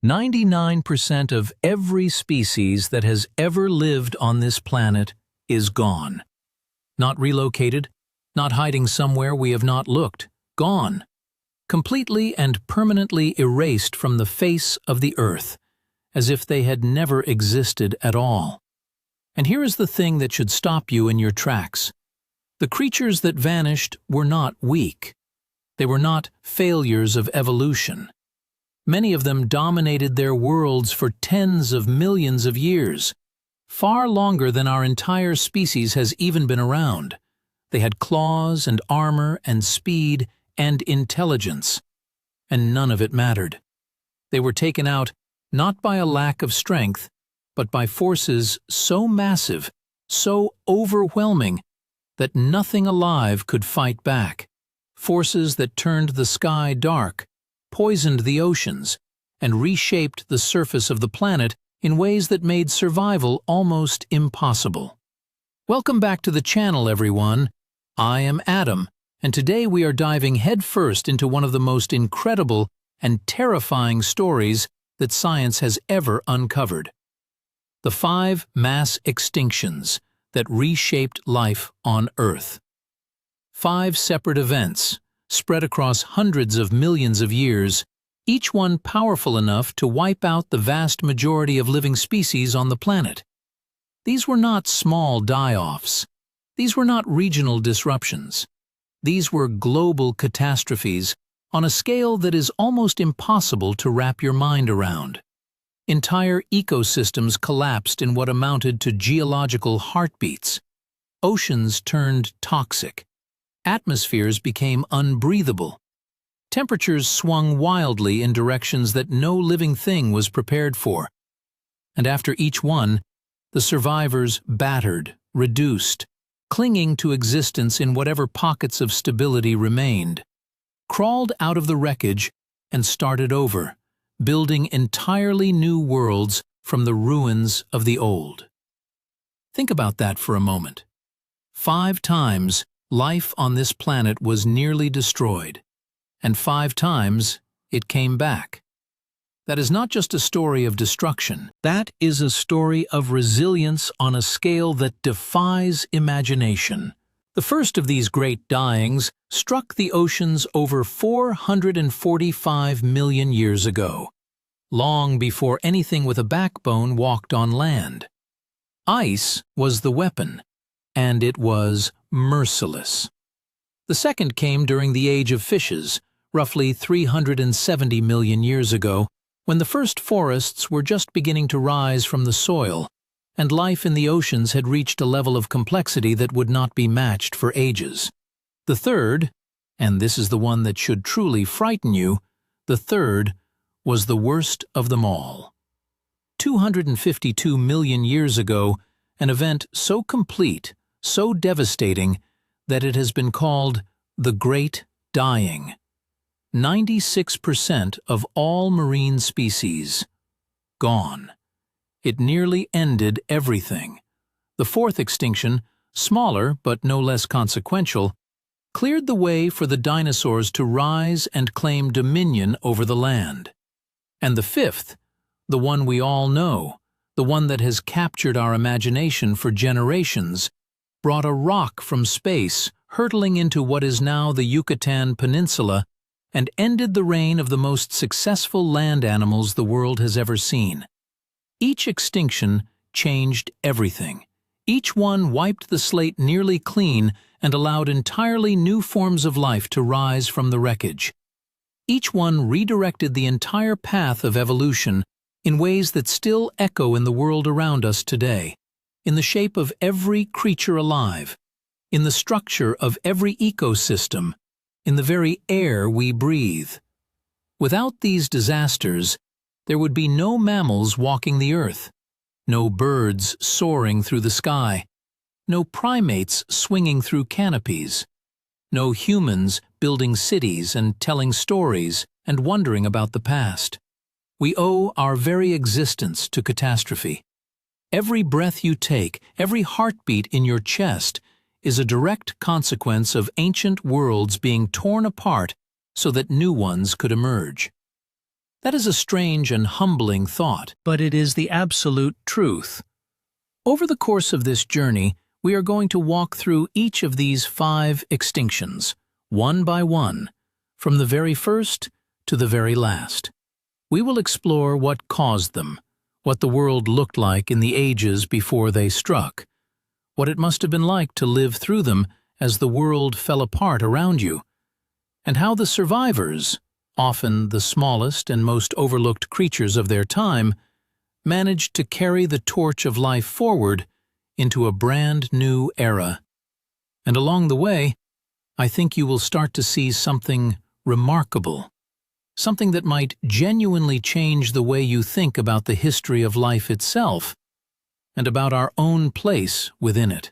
99% of every species that has ever lived on this planet is gone. Not relocated, not hiding somewhere we have not looked. Gone. Completely and permanently erased from the face of the earth, as if they had never existed at all. And here is the thing that should stop you in your tracks. The creatures that vanished were not weak. They were not failures of evolution. Many of them dominated their worlds for tens of millions of years, far longer than our entire species has even been around. They had claws and armor and speed and intelligence, and none of it mattered. They were taken out not by a lack of strength, but by forces so massive, so overwhelming, that nothing alive could fight back. Forces that turned the sky dark, poisoned the oceans, and reshaped the surface of the planet in ways that made survival almost impossible. Welcome back to the channel, everyone. I am Adam, and today we are diving headfirst into one of the most incredible and terrifying stories that science has ever uncovered. The 5 mass extinctions that reshaped life on Earth. 5 separate events, spread across hundreds of millions of years, each one powerful enough to wipe out the vast majority of living species on the planet. These were not small die-offs. These were not regional disruptions. These were global catastrophes on a scale that is almost impossible to wrap your mind around. Entire ecosystems collapsed in what amounted to geological heartbeats. Oceans turned toxic. Atmospheres became unbreathable. Temperatures swung wildly in directions that no living thing was prepared for. And after each one, the survivors battered, reduced, clinging to existence in whatever pockets of stability remained, crawled out of the wreckage and started over, building entirely new worlds from the ruins of the old. Think about that for a moment. 5 times, life on this planet was nearly destroyed, and 5 times it came back. That is not just a story of destruction. That is a story of resilience on a scale that defies imagination. The first of these great dyings struck the oceans over 445 million years ago, long before anything with a backbone walked on land. Ice was the weapon, and it was merciless. The second came during the Age of Fishes, roughly 370 million years ago, when the first forests were just beginning to rise from the soil, and life in the oceans had reached a level of complexity that would not be matched for ages. The third, and this is the one that should truly frighten you, the third was the worst of them all. 252 million years ago, an event so complete, so devastating, that it has been called the Great Dying. 96% of all marine species gone. It nearly ended everything. The fourth extinction, smaller but no less consequential, cleared the way for the dinosaurs to rise and claim dominion over the land. And the fifth, the one we all know, the one that has captured our imagination for generations, brought a rock from space hurtling into what is now the Yucatan Peninsula and ended the reign of the most successful land animals the world has ever seen. Each extinction changed everything. Each one wiped the slate nearly clean and allowed entirely new forms of life to rise from the wreckage. Each one redirected the entire path of evolution in ways that still echo in the world around us today, in the shape of every creature alive, in the structure of every ecosystem, in the very air we breathe. Without these disasters, there would be no mammals walking the earth, no birds soaring through the sky, no primates swinging through canopies, no humans building cities and telling stories and wondering about the past. We owe our very existence to catastrophe. Every breath you take, every heartbeat in your chest, is a direct consequence of ancient worlds being torn apart so that new ones could emerge. That is a strange and humbling thought, but it is the absolute truth. Over the course of this journey, we are going to walk through each of these 5 extinctions, one by one, from the very first to the very last. We will explore what caused them, what the world looked like in the ages before they struck, what it must have been like to live through them as the world fell apart around you, and how the survivors, often the smallest and most overlooked creatures of their time, managed to carry the torch of life forward into a brand new era. And along the way, I think you will start to see something remarkable, something that might genuinely change the way you think about the history of life itself and about our own place within it.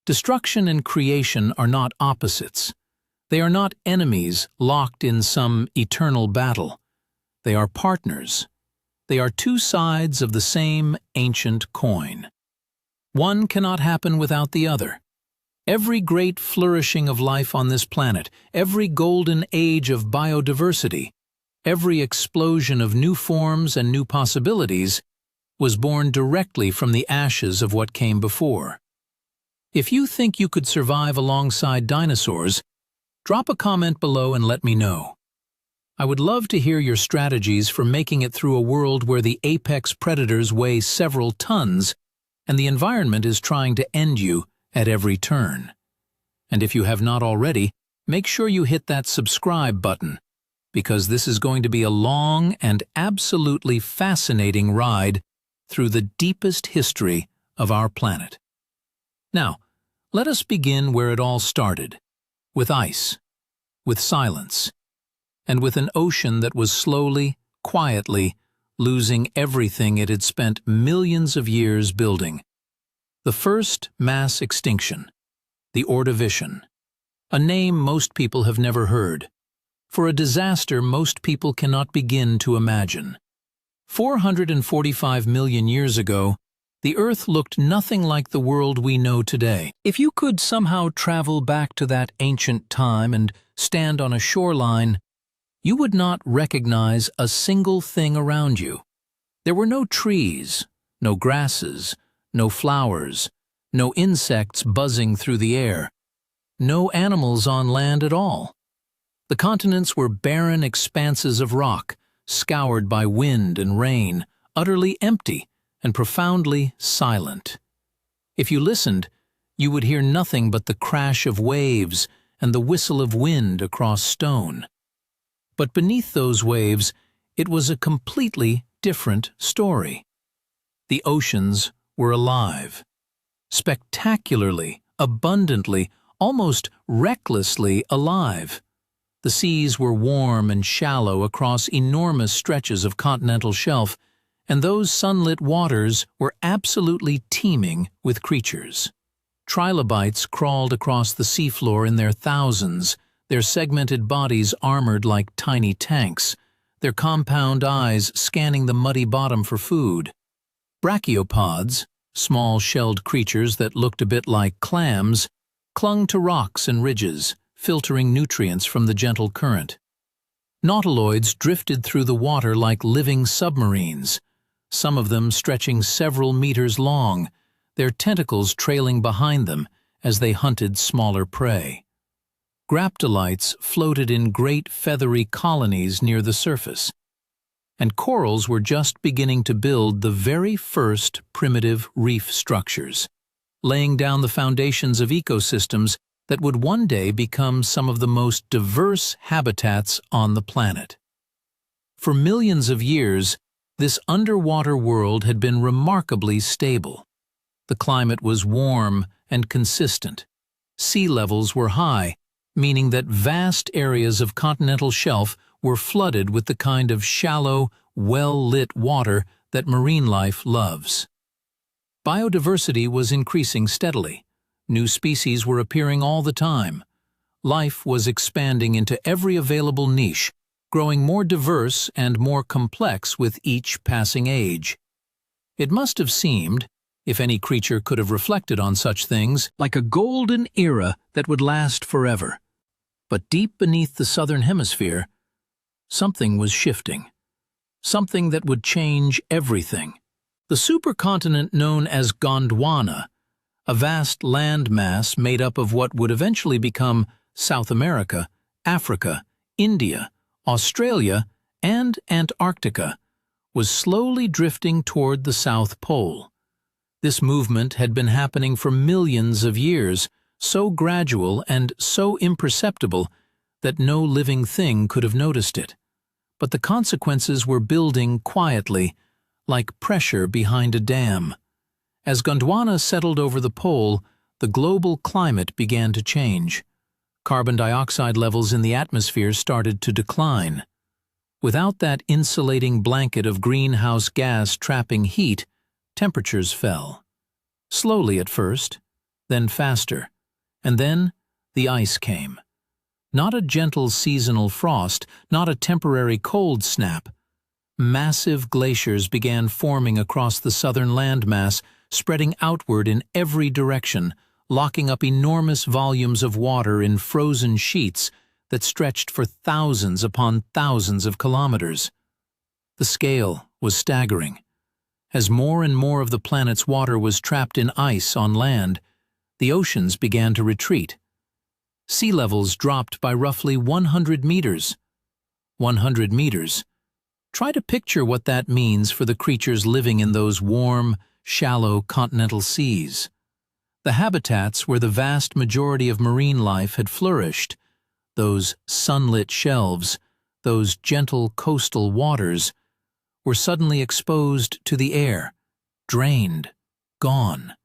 Destruction and creation are not opposites. They are not enemies locked in some eternal battle. They are partners. They are 2 sides of the same ancient coin. One cannot happen without the other. Every great flourishing of life on this planet, every golden age of biodiversity, every explosion of new forms and new possibilities was born directly from the ashes of what came before. If you think you could survive alongside dinosaurs, drop a comment below and let me know. I would love to hear your strategies for making it through a world where the apex predators weigh several tons and the environment is trying to end you at every turn. And if you have not already, make sure you hit that subscribe button, because this is going to be a long and absolutely fascinating ride through the deepest history of our planet. Now, let us begin where it all started, with ice, with silence, and with an ocean that was slowly, quietly, losing everything it had spent millions of years building. The first mass extinction, the Ordovician, a name most people have never heard, for a disaster most people cannot begin to imagine. 445 million years ago, the Earth looked nothing like the world we know today. If you could somehow travel back to that ancient time and stand on a shoreline, you would not recognize a single thing around you. There were no trees, no grasses, no flowers, no insects buzzing through the air, no animals on land at all. The continents were barren expanses of rock, scoured by wind and rain, utterly empty and profoundly silent. If you listened, you would hear nothing but the crash of waves and the whistle of wind across stone. But beneath those waves, it was a completely different story. The oceans were alive. Spectacularly, abundantly, almost recklessly alive. The seas were warm and shallow across enormous stretches of continental shelf, and those sunlit waters were absolutely teeming with creatures. Trilobites crawled across the seafloor in their thousands, their segmented bodies armored like tiny tanks, their compound eyes scanning the muddy bottom for food. Brachiopods, small shelled creatures that looked a bit like clams, clung to rocks and ridges, filtering nutrients from the gentle current. Nautiloids drifted through the water like living submarines, some of them stretching several meters long, their tentacles trailing behind them as they hunted smaller prey. Graptolites floated in great feathery colonies near the surface, and corals were just beginning to build the very first primitive reef structures, laying down the foundations of ecosystems that would one day become some of the most diverse habitats on the planet. For millions of years, this underwater world had been remarkably stable. The climate was warm and consistent. Sea levels were high, meaning that vast areas of continental shelf were flooded with the kind of shallow, well-lit water that marine life loves. Biodiversity was increasing steadily. New species were appearing all the time. Life was expanding into every available niche, growing more diverse and more complex with each passing age. It must have seemed, if any creature could have reflected on such things, like a golden era that would last forever. But deep beneath the southern hemisphere, something was shifting. something that would change everything. The supercontinent known as Gondwana, a vast landmass made up of what would eventually become South America, Africa, India, Australia, and Antarctica, was slowly drifting toward the South Pole. This movement had been happening for millions of years, so gradual and so imperceptible that no living thing could have noticed it. But the consequences were building quietly, like pressure behind a dam. As Gondwana settled over the pole, the global climate began to change. Carbon dioxide levels in the atmosphere started to decline. Without that insulating blanket of greenhouse gas trapping heat, temperatures fell. Slowly at first, then faster, and then the ice came. Not a gentle seasonal frost, not a temporary cold snap. Massive glaciers began forming across the southern landmass, spreading outward in every direction, locking up enormous volumes of water in frozen sheets that stretched for thousands upon thousands of kilometers. The scale was staggering. As more and more of the planet's water was trapped in ice on land, the oceans began to retreat. Sea levels dropped by roughly 100 meters. 100 meters. Try to picture what that means for the creatures living in those warm, shallow continental seas. The habitats where the vast majority of marine life had flourished, those sunlit shelves, those gentle coastal waters, were suddenly exposed to the air, drained, gone.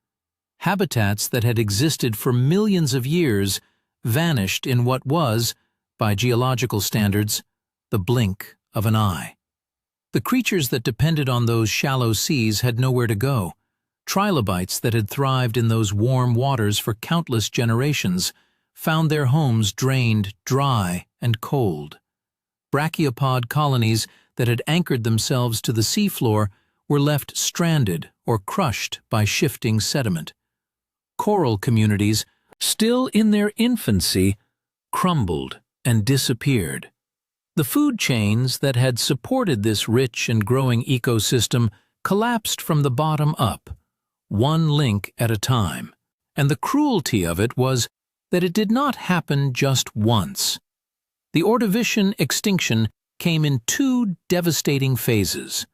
Habitats that had existed for millions of years vanished in what was, by geological standards, the blink of an eye. The creatures that depended on those shallow seas had nowhere to go. Trilobites that had thrived in those warm waters for countless generations found their homes drained dry and cold. Brachiopod colonies that had anchored themselves to the seafloor were left stranded or crushed by shifting sediment. Coral communities, still in their infancy, crumbled and disappeared. The food chains that had supported this rich and growing ecosystem collapsed from the bottom up, one link at a time. And the cruelty of it was that it did not happen just once. The Ordovician extinction came in two devastating phases.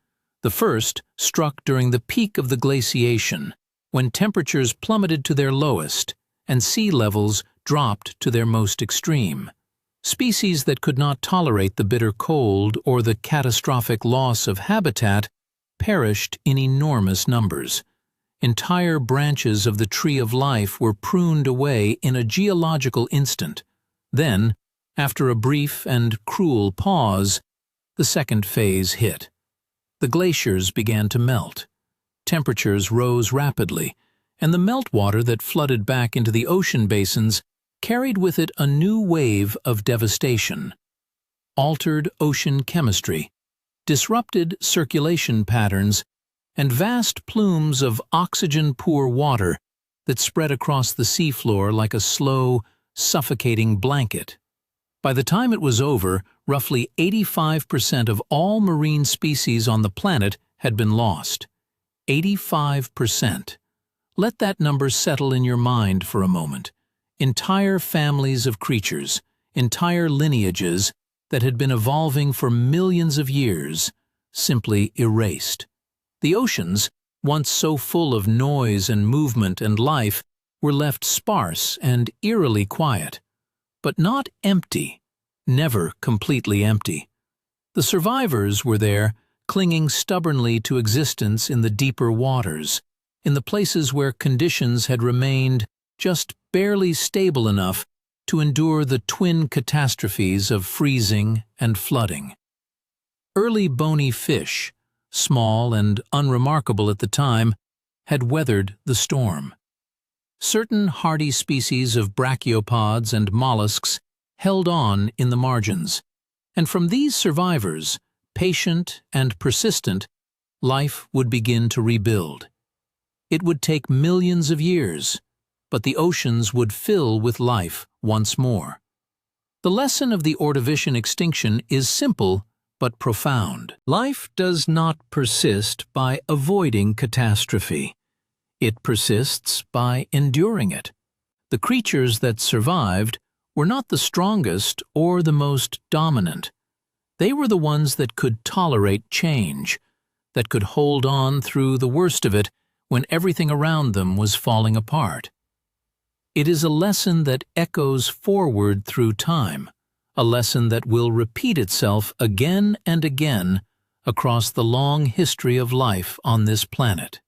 The first struck during the peak of the glaciation, when temperatures plummeted to their lowest and sea levels dropped to their most extreme. Species that could not tolerate the bitter cold or the catastrophic loss of habitat perished in enormous numbers. Entire branches of the tree of life were pruned away in a geological instant. Then, after a brief and cruel pause, the second phase hit. The glaciers began to melt. Temperatures rose rapidly, and the meltwater that flooded back into the ocean basins carried with it a new wave of devastation. Altered ocean chemistry, disrupted circulation patterns, and vast plumes of oxygen-poor water that spread across the seafloor like a slow, suffocating blanket. By the time it was over, roughly 85% of all marine species on the planet had been lost. 85%. Let that number settle in your mind for a moment. Entire families of creatures, entire lineages that had been evolving for millions of years, simply erased. The oceans, once so full of noise and movement and life, were left sparse and eerily quiet. But not empty, never completely empty. The survivors were there, clinging stubbornly to existence in the deeper waters, in the places where conditions had remained just barely stable enough to endure the twin catastrophes of freezing and flooding. Early bony fish, small and unremarkable at the time, had weathered the storm. Certain hardy species of brachiopods and mollusks held on in the margins, and from these survivors, patient and persistent, life would begin to rebuild. It would take millions of years, but the oceans would fill with life once more. The lesson of the Ordovician extinction is simple but profound. Life does not persist by avoiding catastrophe. It persists by enduring it. The creatures that survived were not the strongest or the most dominant. They were the ones that could tolerate change, that could hold on through the worst of it when everything around them was falling apart. It is a lesson that echoes forward through time, a lesson that will repeat itself again and again across the long history of life on this planet.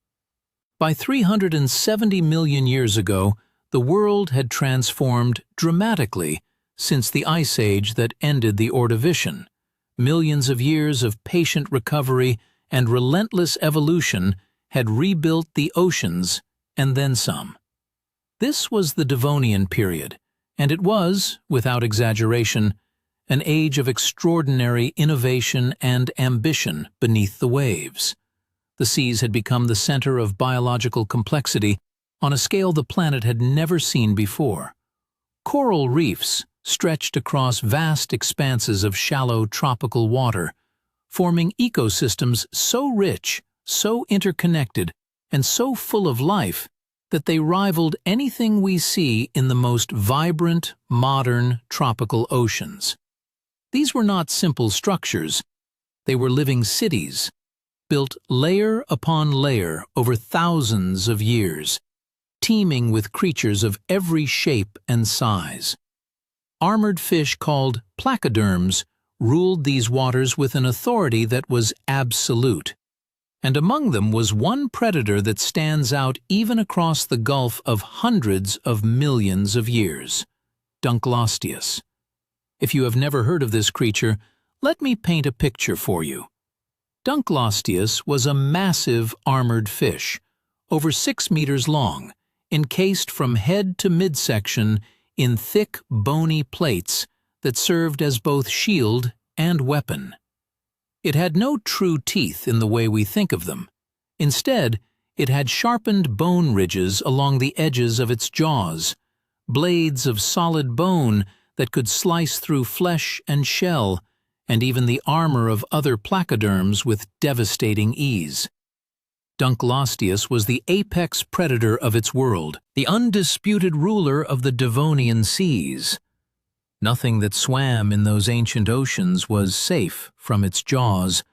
By 370 million years ago, the world had transformed dramatically since the Ice Age that ended the Ordovician. Millions of years of patient recovery and relentless evolution had rebuilt the oceans and then some. This was the Devonian period, and it was, without exaggeration, an age of extraordinary innovation and ambition beneath the waves. The seas had become the center of biological complexity on a scale the planet had never seen before. Coral reefs stretched across vast expanses of shallow tropical water, forming ecosystems so rich, so interconnected, and so full of life that they rivaled anything we see in the most vibrant, modern tropical oceans. These were not simple structures. They were living cities, built layer upon layer over thousands of years, teeming with creatures of every shape and size. Armored fish called placoderms ruled these waters with an authority that was absolute. And among them was one predator that stands out even across the gulf of hundreds of millions of years: Dunkleosteus. If you have never heard of this creature, let me paint a picture for you. Dunkleosteus was a massive armored fish, over 6 meters long, encased from head to midsection in thick, bony plates that served as both shield and weapon. It had no true teeth in the way we think of them. Instead, it had sharpened bone ridges along the edges of its jaws, blades of solid bone that could slice through flesh and shell, and even the armor of other placoderms with devastating ease. Dunkleosteus was the apex predator of its world, the undisputed ruler of the Devonian seas. Nothing that swam in those ancient oceans was safe from its jaws.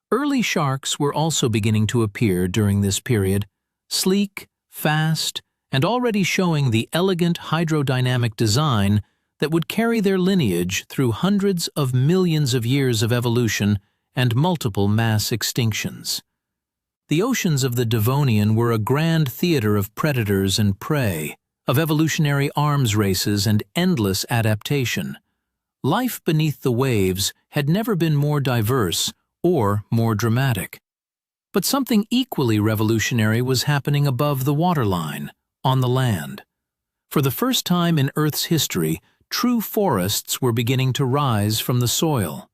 Early sharks were also beginning to appear during this period, sleek, fast, and already showing the elegant hydrodynamic design that would carry their lineage through hundreds of millions of years of evolution and multiple mass extinctions. The oceans of the Devonian were a grand theater of predators and prey, of evolutionary arms races and endless adaptation. Life beneath the waves had never been more diverse or more dramatic. But something equally revolutionary was happening above the waterline, on the land. For the first time in Earth's history, true forests were beginning to rise from the soil.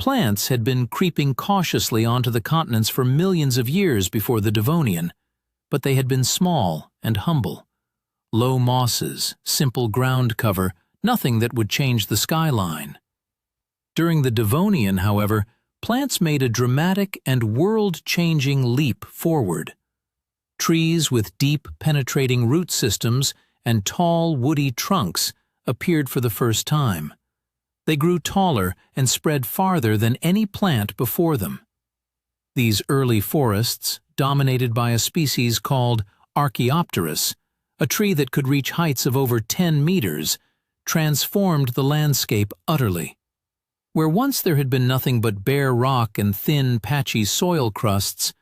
Plants had been creeping cautiously onto the continents for millions of years before the Devonian, but they had been small and humble. Low mosses, simple ground cover, nothing that would change the skyline. During the Devonian, however, plants made a dramatic and world-changing leap forward. Trees with deep, penetrating root systems and tall, woody trunks appeared for the first time. They grew taller and spread farther than any plant before them. These early forests, dominated by a species called Archaeopteris, a tree that could reach heights of over 10 meters, transformed the landscape utterly. Where once there had been nothing but bare rock and thin, patchy soil crusts,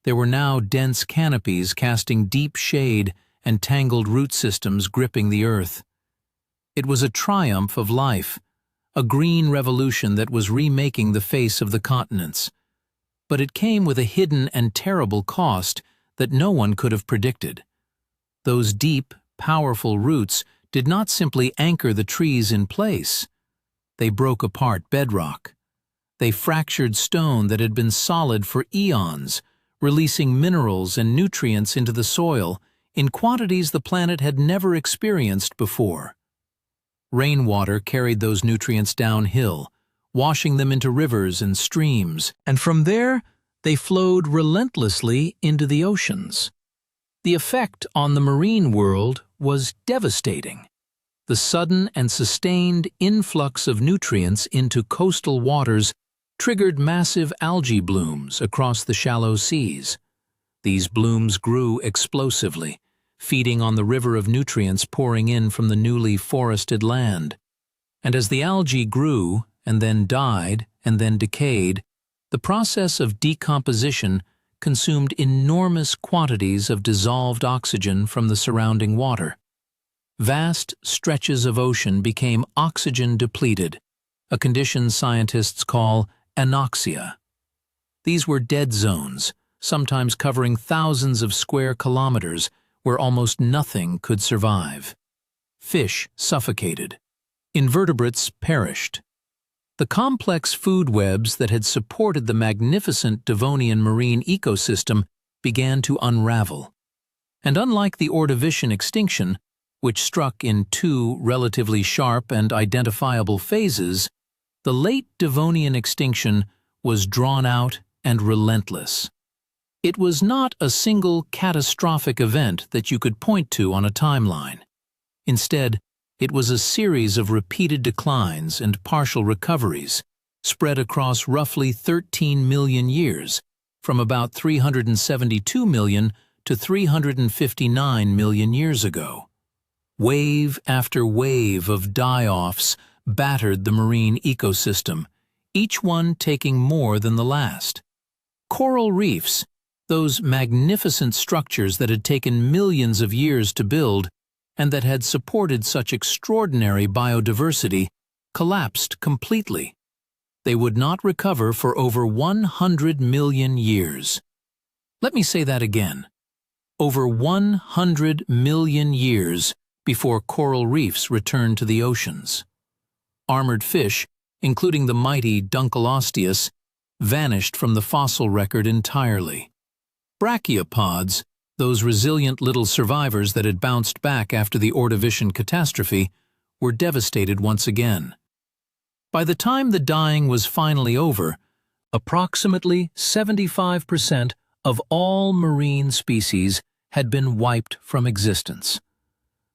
there were now dense canopies casting deep shade and tangled root systems gripping the earth. It was a triumph of life, a green revolution that was remaking the face of the continents. But it came with a hidden and terrible cost that no one could have predicted. Those deep, powerful roots did not simply anchor the trees in place. They broke apart bedrock. They fractured stone that had been solid for eons, releasing minerals and nutrients into the soil in quantities the planet had never experienced before. Rainwater carried those nutrients downhill, washing them into rivers and streams, and from there they flowed relentlessly into the oceans. The effect on the marine world was devastating. The sudden and sustained influx of nutrients into coastal waters triggered massive algae blooms across the shallow seas. These blooms grew explosively, feeding on the river of nutrients pouring in from the newly forested land. And as the algae grew, and then died, and then decayed, the process of decomposition consumed enormous quantities of dissolved oxygen from the surrounding water. Vast stretches of ocean became oxygen depleted, a condition scientists call anoxia. These were dead zones, sometimes covering thousands of square kilometers, where almost nothing could survive. Fish suffocated. Invertebrates perished. The complex food webs that had supported the magnificent Devonian marine ecosystem began to unravel. And unlike the Ordovician extinction, which struck in two relatively sharp and identifiable phases, the late Devonian extinction was drawn out and relentless. It was not a single catastrophic event that you could point to on a timeline. Instead, it was a series of repeated declines and partial recoveries, spread across roughly 13 million years, from about 372 million to 359 million years ago. Wave after wave of die-offs battered the marine ecosystem, each one taking more than the last. Coral reefs, those magnificent structures that had taken millions of years to build and that had supported such extraordinary biodiversity, collapsed completely. They would not recover for over 100 million years. Let me say that again. Over 100 million years before coral reefs returned to the oceans. Armored fish, including the mighty Dunkleosteus, vanished from the fossil record entirely. Brachiopods, those resilient little survivors that had bounced back after the Ordovician catastrophe, were devastated once again. By the time the dying was finally over, approximately 75% of all marine species had been wiped from existence.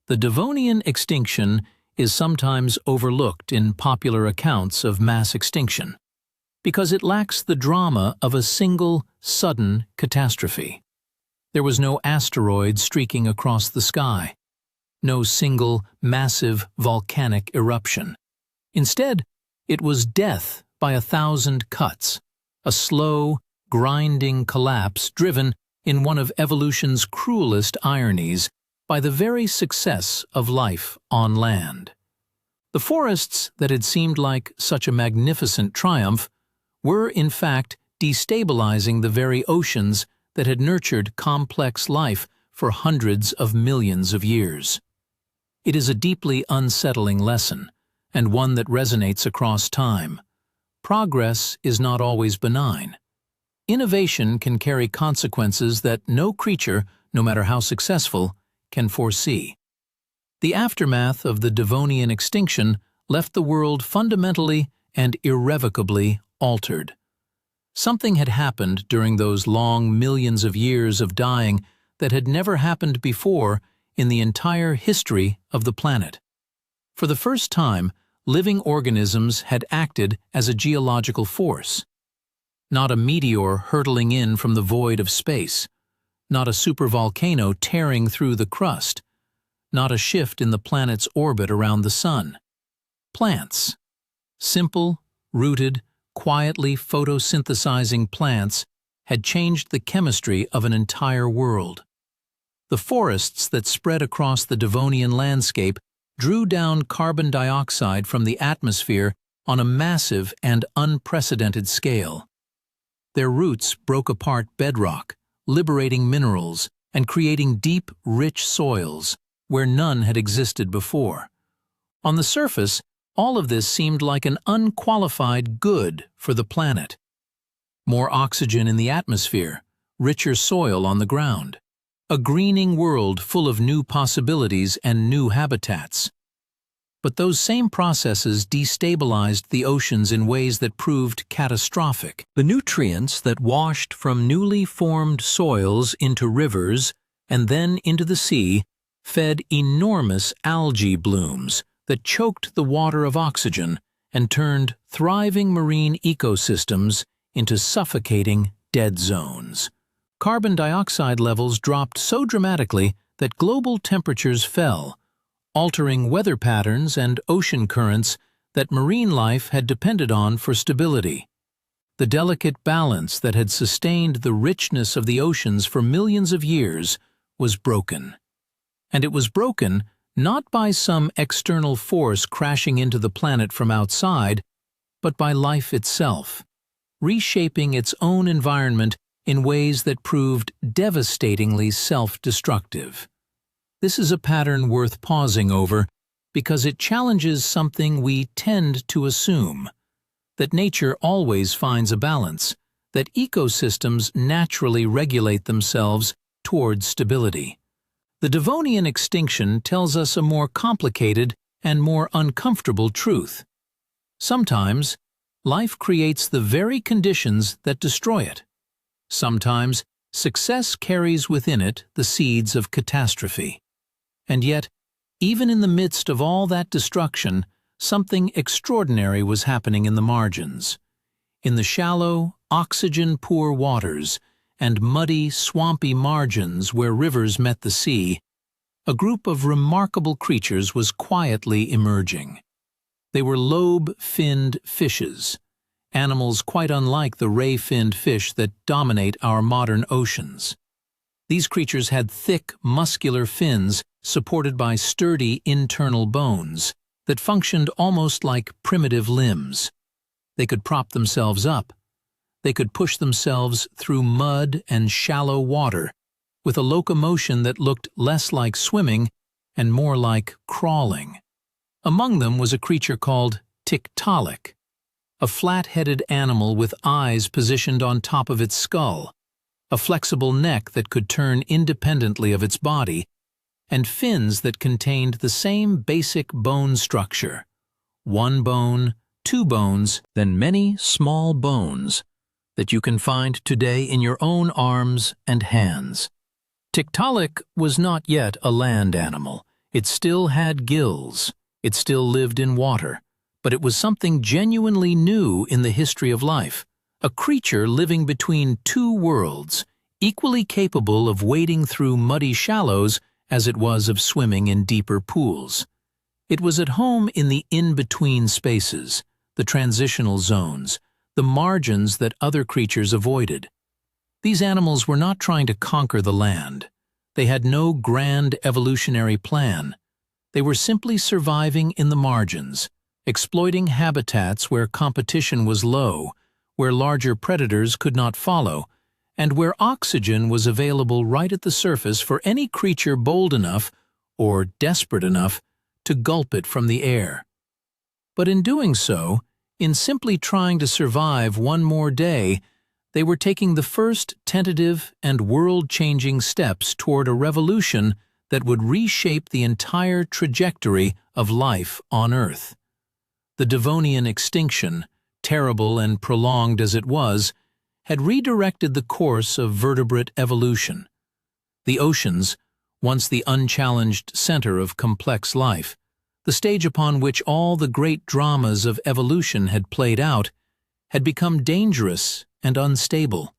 The Devonian extinction is sometimes overlooked in popular accounts of mass extinction, because it lacks the drama of a single, sudden catastrophe. There was no asteroid streaking across the sky, no single, massive volcanic eruption. Instead, it was death by 1,000 cuts, a slow, grinding collapse driven, in one of evolution's cruelest ironies, by the very success of life on land. The forests that had seemed like such a magnificent triumph were, in fact, destabilizing the very oceans that had nurtured complex life for hundreds of millions of years. It is a deeply unsettling lesson, and one that resonates across time. Progress is not always benign. Innovation can carry consequences that no creature, no matter how successful, can foresee. The aftermath of the Devonian extinction left the world fundamentally and irrevocably altered. Something had happened during those long millions of years of dying that had never happened before in the entire history of the planet. For the first time, living organisms had acted as a geological force. Not a meteor hurtling in from the void of space, not a supervolcano tearing through the crust, not a shift in the planet's orbit around the sun. Plants. Simple, rooted, quietly photosynthesizing plants had changed the chemistry of an entire world. The forests that spread across the Devonian landscape drew down carbon dioxide from the atmosphere on a massive and unprecedented scale. Their roots broke apart bedrock, liberating minerals and creating deep, rich soils where none had existed before. On the surface, all of this seemed like an unqualified good for the planet. More oxygen in the atmosphere, richer soil on the ground, a greening world full of new possibilities and new habitats. But those same processes destabilized the oceans in ways that proved catastrophic. The nutrients that washed from newly formed soils into rivers and then into the sea fed enormous algae blooms that choked the water of oxygen and turned thriving marine ecosystems into suffocating dead zones. Carbon dioxide levels dropped so dramatically that global temperatures fell, altering weather patterns and ocean currents that marine life had depended on for stability. The delicate balance that had sustained the richness of the oceans for millions of years was broken. And it was broken not by some external force crashing into the planet from outside, but by life itself, reshaping its own environment in ways that proved devastatingly self-destructive. This is a pattern worth pausing over because it challenges something we tend to assume, that nature always finds a balance, that ecosystems naturally regulate themselves towards stability. The Devonian extinction tells us a more complicated and more uncomfortable truth. Sometimes, life creates the very conditions that destroy it. Sometimes, success carries within it the seeds of catastrophe. And yet, even in the midst of all that destruction, something extraordinary was happening in the margins. In the shallow, oxygen-poor waters and muddy, swampy margins where rivers met the sea, a group of remarkable creatures was quietly emerging. They were lobe-finned fishes, animals quite unlike the ray-finned fish that dominate our modern oceans. These creatures had thick, muscular fins supported by sturdy internal bones that functioned almost like primitive limbs. They could prop themselves up. They could push themselves through mud and shallow water with a locomotion that looked less like swimming and more like crawling. Among them was a creature called Tiktaalik, a flat-headed animal with eyes positioned on top of its skull, a flexible neck that could turn independently of its body, and fins that contained the same basic bone structure. One bone, two bones, then many small bones that you can find today in your own arms and hands. Tiktaalik was not yet a land animal. It still had gills. It still lived in water. But it was something genuinely new in the history of life, a creature living between two worlds, equally capable of wading through muddy shallows as it was of swimming in deeper pools. It was at home in the in-between spaces, the transitional zones, the margins that other creatures avoided. These animals were not trying to conquer the land. They had no grand evolutionary plan. They were simply surviving in the margins, exploiting habitats where competition was low, where larger predators could not follow, and where oxygen was available right at the surface for any creature bold enough or desperate enough to gulp it from the air. But in doing so, in simply trying to survive one more day, they were taking the first tentative and world-changing steps toward a revolution that would reshape the entire trajectory of life on Earth. The Devonian extinction, terrible and prolonged as it was, had redirected the course of vertebrate evolution. The oceans, once the unchallenged center of complex life, the stage upon which all the great dramas of evolution had played out, had become dangerous and unstable.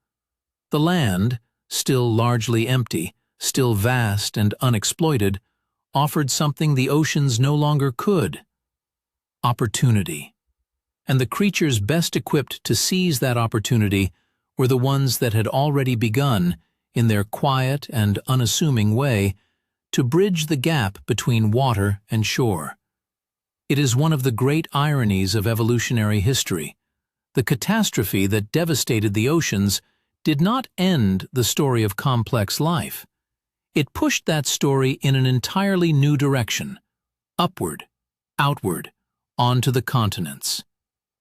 The land, still largely empty, still vast and unexploited, offered something the oceans no longer could: opportunity. And the creatures best equipped to seize that opportunity were the ones that had already begun, in their quiet and unassuming way, to bridge the gap between water and shore. It is one of the great ironies of evolutionary history. The catastrophe that devastated the oceans did not end the story of complex life. It pushed that story in an entirely new direction, upward, outward, onto the continents.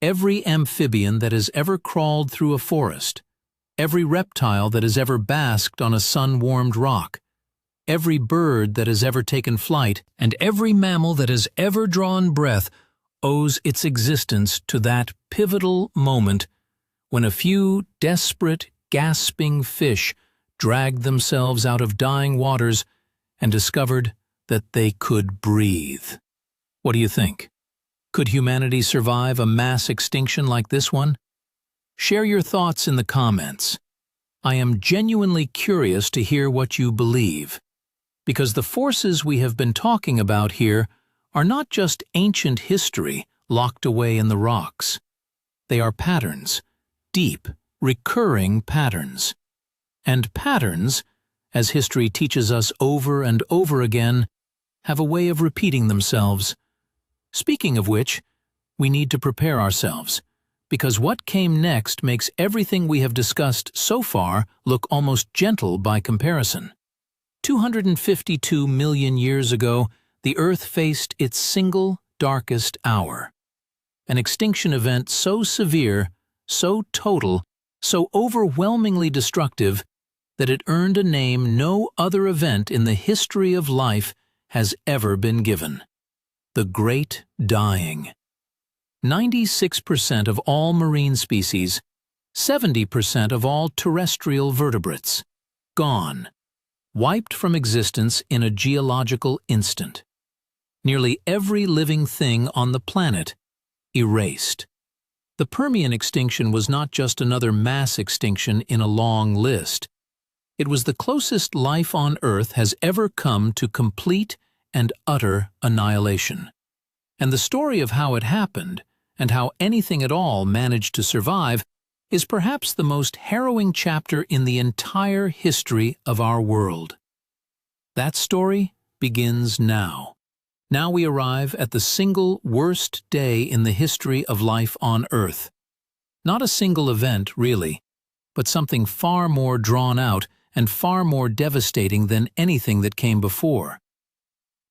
Every amphibian that has ever crawled through a forest, every reptile that has ever basked on a sun-warmed rock, every bird that has ever taken flight, and every mammal that has ever drawn breath owes its existence to that pivotal moment when a few desperate, gasping fish dragged themselves out of dying waters and discovered that they could breathe. What do you think? Could humanity survive a mass extinction like this one? Share your thoughts in the comments. I am genuinely curious to hear what you believe, because the forces we have been talking about here are not just ancient history locked away in the rocks. They are patterns, deep, recurring patterns. And patterns, as history teaches us over and over again, have a way of repeating themselves. Speaking of which, we need to prepare ourselves, because what came next makes everything we have discussed so far look almost gentle by comparison. 252 million years ago, the Earth faced its single darkest hour. An extinction event so severe, so total, so overwhelmingly destructive that it earned a name no other event in the history of life has ever been given: the Great Dying. 96% of all marine species, 70% of all terrestrial vertebrates, gone, wiped from existence in a geological instant. Nearly every living thing on the planet erased. The Permian extinction was not just another mass extinction in a long list. It was the closest life on Earth has ever come to complete and utter annihilation. And the story of how it happened, and how anything at all managed to survive, is perhaps the most harrowing chapter in the entire history of our world. That story begins now. Now we arrive at the single worst day in the history of life on Earth. Not a single event, really, but something far more drawn out and far more devastating than anything that came before.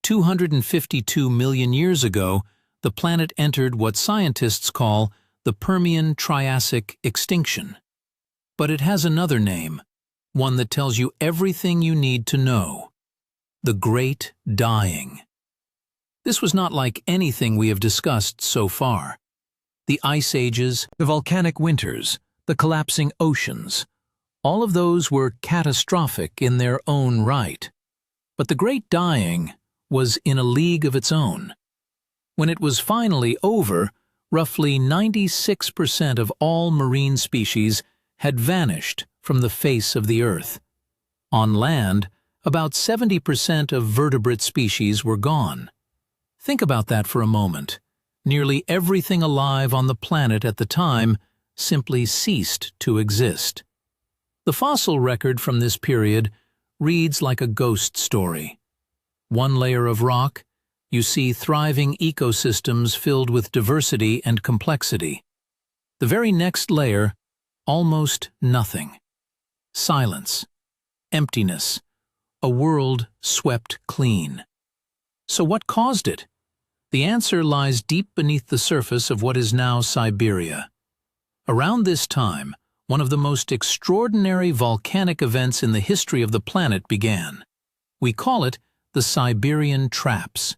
252 million years ago, the planet entered what scientists call the Permian-Triassic extinction. But it has another name, one that tells you everything you need to know: the Great Dying. This was not like anything we have discussed so far. The ice ages, the volcanic winters, the collapsing oceans, all of those were catastrophic in their own right. But the Great Dying was in a league of its own. When it was finally over, roughly 96% of all marine species had vanished from the face of the Earth. On land, about 70% of vertebrate species were gone. Think about that for a moment. Nearly everything alive on the planet at the time simply ceased to exist. The fossil record from this period reads like a ghost story. One layer of rock, you see thriving ecosystems filled with diversity and complexity. The very next layer, almost nothing. Silence, emptiness, a world swept clean. So what caused it? The answer lies deep beneath the surface of what is now Siberia. Around this time, one of the most extraordinary volcanic events in the history of the planet began. We call it the Siberian Traps.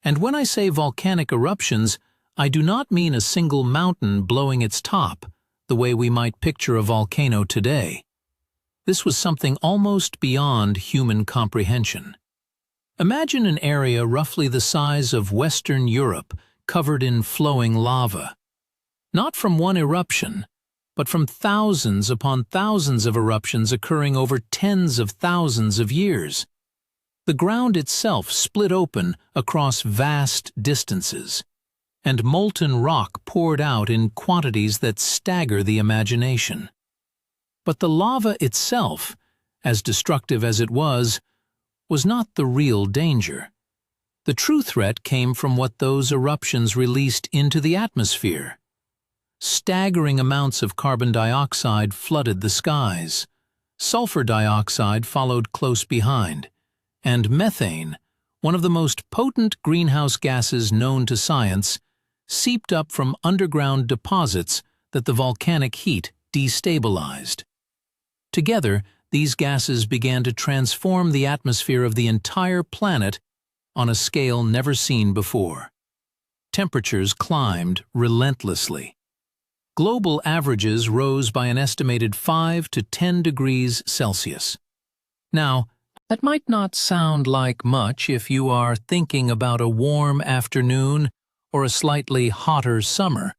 And when I say volcanic eruptions, I do not mean a single mountain blowing its top, the way we might picture a volcano today. This was something almost beyond human comprehension. Imagine an area roughly the size of Western Europe covered in flowing lava. Not from one eruption, but from thousands upon thousands of eruptions occurring over tens of thousands of years. The ground itself split open across vast distances, and molten rock poured out in quantities that stagger the imagination. But the lava itself, as destructive as it was not the real danger. The true threat came from what those eruptions released into the atmosphere. Staggering amounts of carbon dioxide flooded the skies. Sulfur dioxide followed close behind, and methane, one of the most potent greenhouse gases known to science, seeped up from underground deposits that the volcanic heat destabilized. Together, these gases began to transform the atmosphere of the entire planet on a scale never seen before. Temperatures climbed relentlessly. Global averages rose by an estimated 5 to 10 degrees Celsius. Now, that might not sound like much if you are thinking about a warm afternoon or a slightly hotter summer,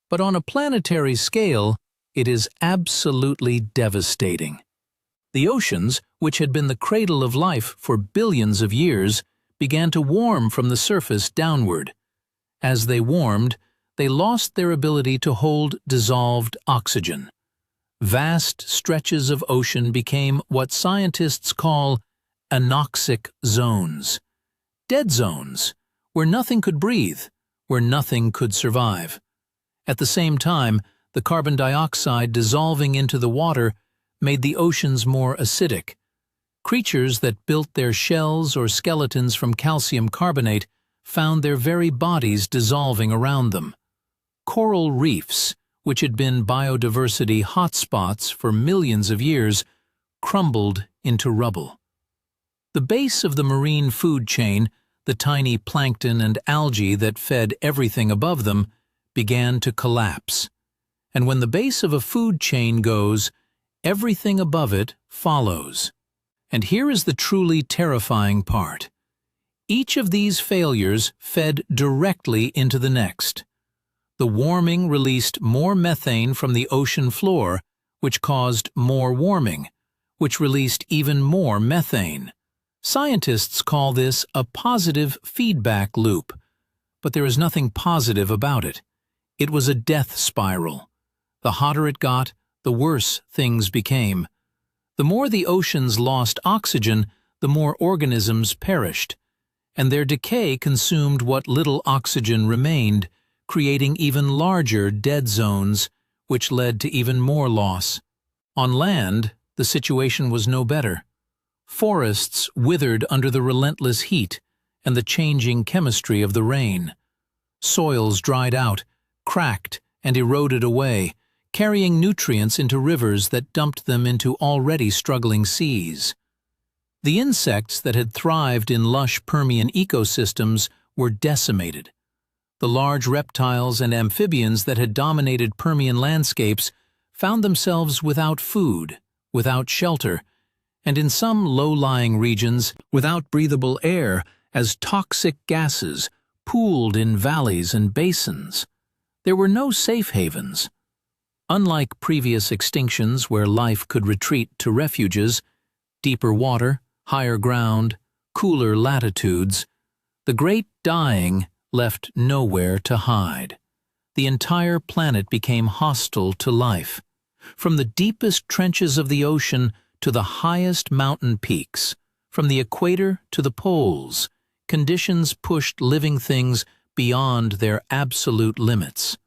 but on a planetary scale, it is absolutely devastating. The oceans, which had been the cradle of life for billions of years, began to warm from the surface downward. As they warmed, they lost their ability to hold dissolved oxygen. Vast stretches of ocean became what scientists call anoxic zones. Dead zones, where nothing could breathe, where nothing could survive. At the same time, the carbon dioxide dissolving into the water made the oceans more acidic. Creatures that built their shells or skeletons from calcium carbonate found their very bodies dissolving around them. Coral reefs, which had been biodiversity hotspots for millions of years, crumbled into rubble. The base of the marine food chain, the tiny plankton and algae that fed everything above them, began to collapse. And when the base of a food chain goes, everything above it follows. And here is the truly terrifying part. Each of these failures fed directly into the next. The warming released more methane from the ocean floor, which caused more warming, which released even more methane. Scientists call this a positive feedback loop, but there is nothing positive about it. It was a death spiral. The hotter it got, the worse things became. The more the oceans lost oxygen, the more organisms perished, and their decay consumed what little oxygen remained, creating even larger dead zones, which led to even more loss. On land, the situation was no better. Forests withered under the relentless heat and the changing chemistry of the rain. Soils dried out, cracked, and eroded away, carrying nutrients into rivers that dumped them into already struggling seas. The insects that had thrived in lush Permian ecosystems were decimated. The large reptiles and amphibians that had dominated Permian landscapes found themselves without food, without shelter, and in some low-lying regions, without breathable air as toxic gases pooled in valleys and basins. There were no safe havens. Unlike previous extinctions where life could retreat to refuges, deeper water, higher ground, cooler latitudes, the great dying left nowhere to hide. The entire planet became hostile to life. From the deepest trenches of the ocean to the highest mountain peaks, from the equator to the poles, conditions pushed living things beyond their absolute limits.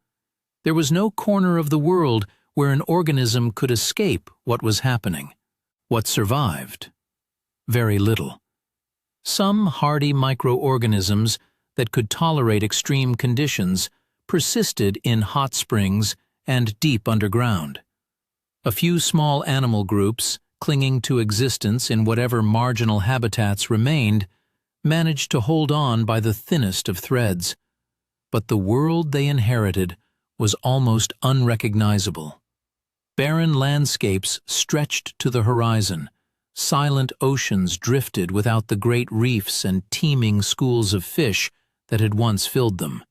There was no corner of the world where an organism could escape what was happening. What survived? Very little. Some hardy microorganisms that could tolerate extreme conditions persisted in hot springs and deep underground. A few small animal groups, clinging to existence in whatever marginal habitats remained, managed to hold on by the thinnest of threads. But the world they inherited was almost unrecognizable. Barren landscapes stretched to the horizon. Silent oceans drifted without the great reefs and teeming schools of fish that had once filled them.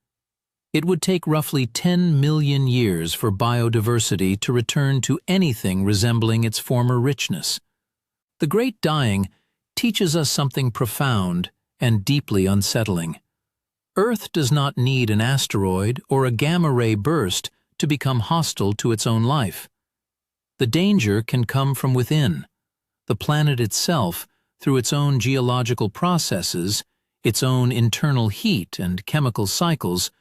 It would take roughly 10 million years for biodiversity to return to anything resembling its former richness. The Great Dying teaches us something profound and deeply unsettling. Earth does not need an asteroid or a gamma-ray burst to become hostile to its own life. The danger can come from within. The planet itself, through its own geological processes, its own internal heat and chemical cycles,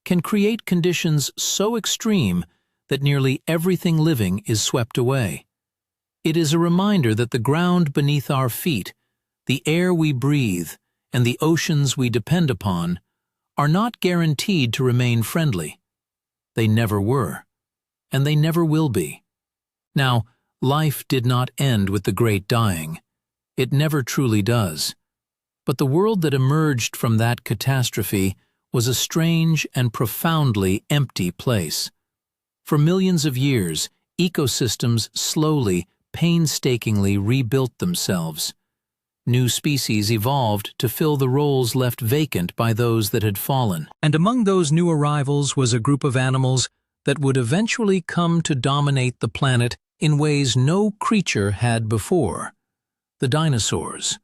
can create conditions so extreme that nearly everything living is swept away. It is a reminder that the ground beneath our feet, the air we breathe, and the oceans we depend upon are not guaranteed to remain friendly. They never were, and they never will be. Now, life did not end with the Great Dying. It never truly does. But the world that emerged from that catastrophe was a strange and profoundly empty place. For millions of years, ecosystems slowly, painstakingly rebuilt themselves. New species evolved to fill the roles left vacant by those that had fallen. And among those new arrivals was a group of animals that would eventually come to dominate the planet in ways no creature had before: the dinosaurs.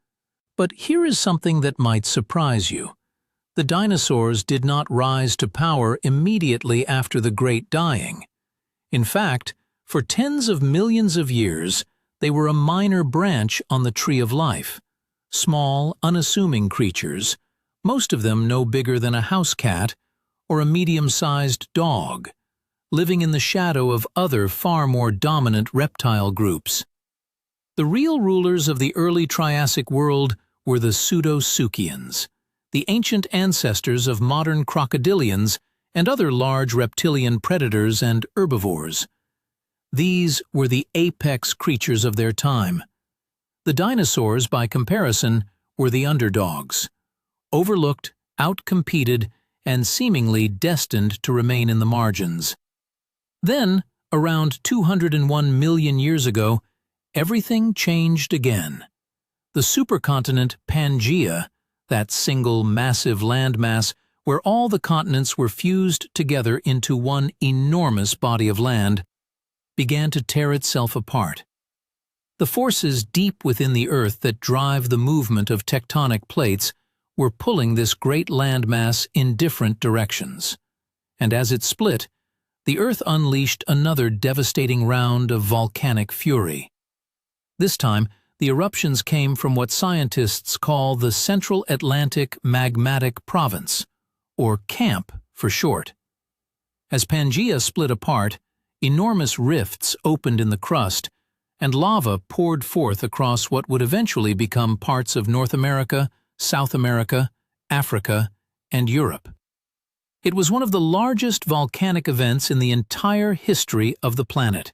But here is something that might surprise you. The dinosaurs did not rise to power immediately after the Great Dying. In fact, for tens of millions of years, they were a minor branch on the tree of life. Small, unassuming creatures, most of them no bigger than a house cat or a medium-sized dog, living in the shadow of other far more dominant reptile groups. The real rulers of the early Triassic world were the Pseudosuchians, the ancient ancestors of modern crocodilians and other large reptilian predators and herbivores. These were the apex creatures of their time. The dinosaurs, by comparison, were the underdogs, overlooked, outcompeted, and seemingly destined to remain in the margins. Then, around 201 million years ago, everything changed again. The supercontinent Pangaea, that single massive landmass where all the continents were fused together into one enormous body of land, began to tear itself apart. The forces deep within the Earth that drive the movement of tectonic plates were pulling this great landmass in different directions. And as it split, the Earth unleashed another devastating round of volcanic fury. This time, the eruptions came from what scientists call the Central Atlantic Magmatic Province, or CAMP for short. As Pangaea split apart, enormous rifts opened in the crust, and lava poured forth across what would eventually become parts of North America, South America, Africa, and Europe. It was one of the largest volcanic events in the entire history of the planet.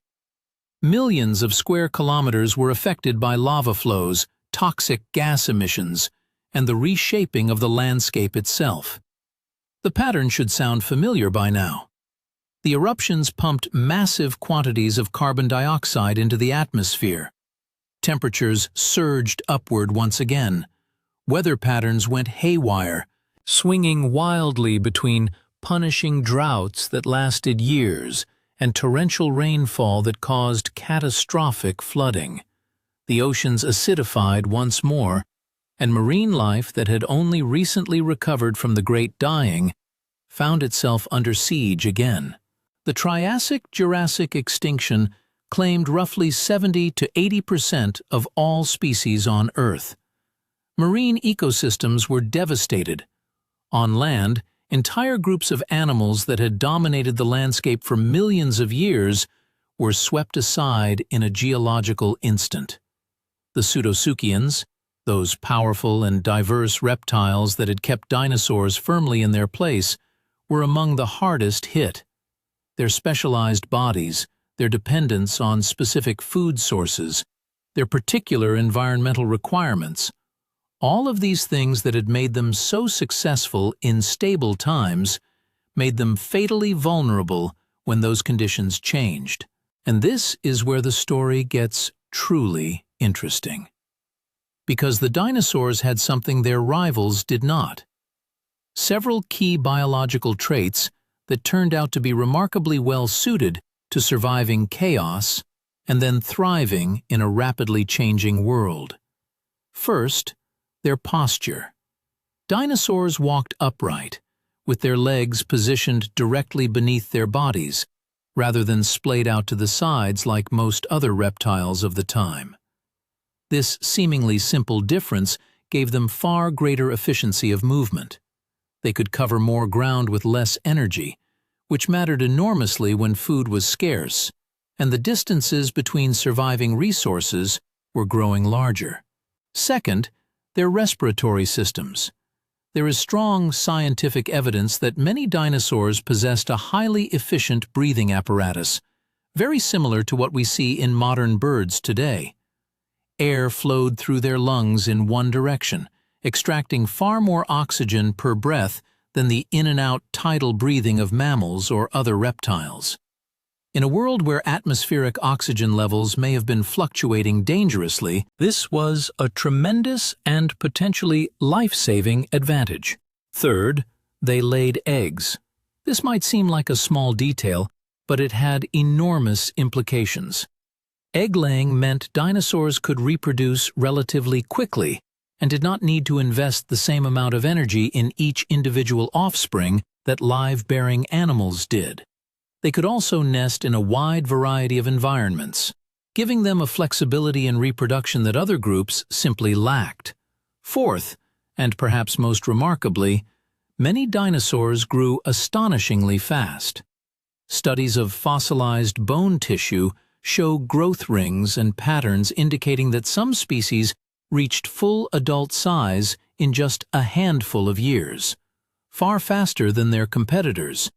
Millions of square kilometers were affected by lava flows, toxic gas emissions, and the reshaping of the landscape itself. The pattern should sound familiar by now. The eruptions pumped massive quantities of carbon dioxide into the atmosphere. Temperatures surged upward once again. Weather patterns went haywire, swinging wildly between punishing droughts that lasted years and torrential rainfall that caused catastrophic flooding. The oceans acidified once more, and marine life that had only recently recovered from the Great Dying found itself under siege again. The Triassic-Jurassic extinction claimed roughly 70 to 80% of all species on Earth. Marine ecosystems were devastated. On land, entire groups of animals that had dominated the landscape for millions of years were swept aside in a geological instant. The Pseudosuchians, those powerful and diverse reptiles that had kept dinosaurs firmly in their place, were among the hardest hit. Their specialized bodies, their dependence on specific food sources, their particular environmental requirements, all of these things that had made them so successful in stable times made them fatally vulnerable when those conditions changed. And this is where the story gets truly interesting. Because the dinosaurs had something their rivals did not. Several key biological traits that turned out to be remarkably well suited to surviving chaos and then thriving in a rapidly changing world. First, their posture. Dinosaurs walked upright, with their legs positioned directly beneath their bodies, rather than splayed out to the sides like most other reptiles of the time. This seemingly simple difference gave them far greater efficiency of movement. They could cover more ground with less energy, which mattered enormously when food was scarce, and the distances between surviving resources were growing larger. Second, their respiratory systems. There is strong scientific evidence that many dinosaurs possessed a highly efficient breathing apparatus, very similar to what we see in modern birds today. Air flowed through their lungs in one direction, extracting far more oxygen per breath than the in-and-out tidal breathing of mammals or other reptiles. In a world where atmospheric oxygen levels may have been fluctuating dangerously, this was a tremendous and potentially life-saving advantage. Third, they laid eggs. This might seem like a small detail, but it had enormous implications. Egg-laying meant dinosaurs could reproduce relatively quickly and did not need to invest the same amount of energy in each individual offspring that live-bearing animals did. They could also nest in a wide variety of environments, giving them a flexibility in reproduction that other groups simply lacked. Fourth, and perhaps most remarkably, many dinosaurs grew astonishingly fast. Studies of fossilized bone tissue show growth rings and patterns indicating that some species reached full adult size in just a handful of years, far faster than their competitors.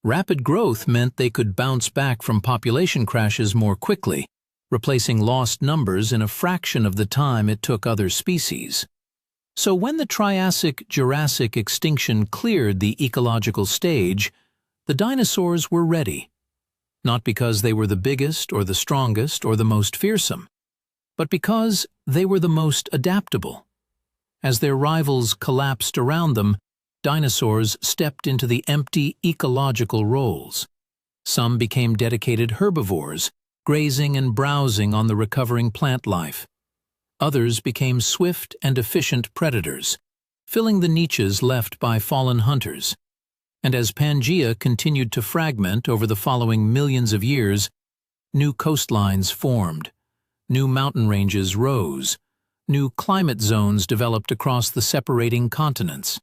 Rapid growth meant they could bounce back from population crashes more quickly, replacing lost numbers in a fraction of the time it took other species. So when the Triassic-Jurassic extinction cleared the ecological stage, the dinosaurs were ready. Not because they were the biggest or the strongest or the most fearsome, but because they were the most adaptable. As their rivals collapsed around them, dinosaurs stepped into the empty ecological roles. Some became dedicated herbivores, grazing and browsing on the recovering plant life. Others became swift and efficient predators, filling the niches left by fallen hunters. And as Pangaea continued to fragment over the following millions of years, new coastlines formed, new mountain ranges rose, new climate zones developed across the separating continents.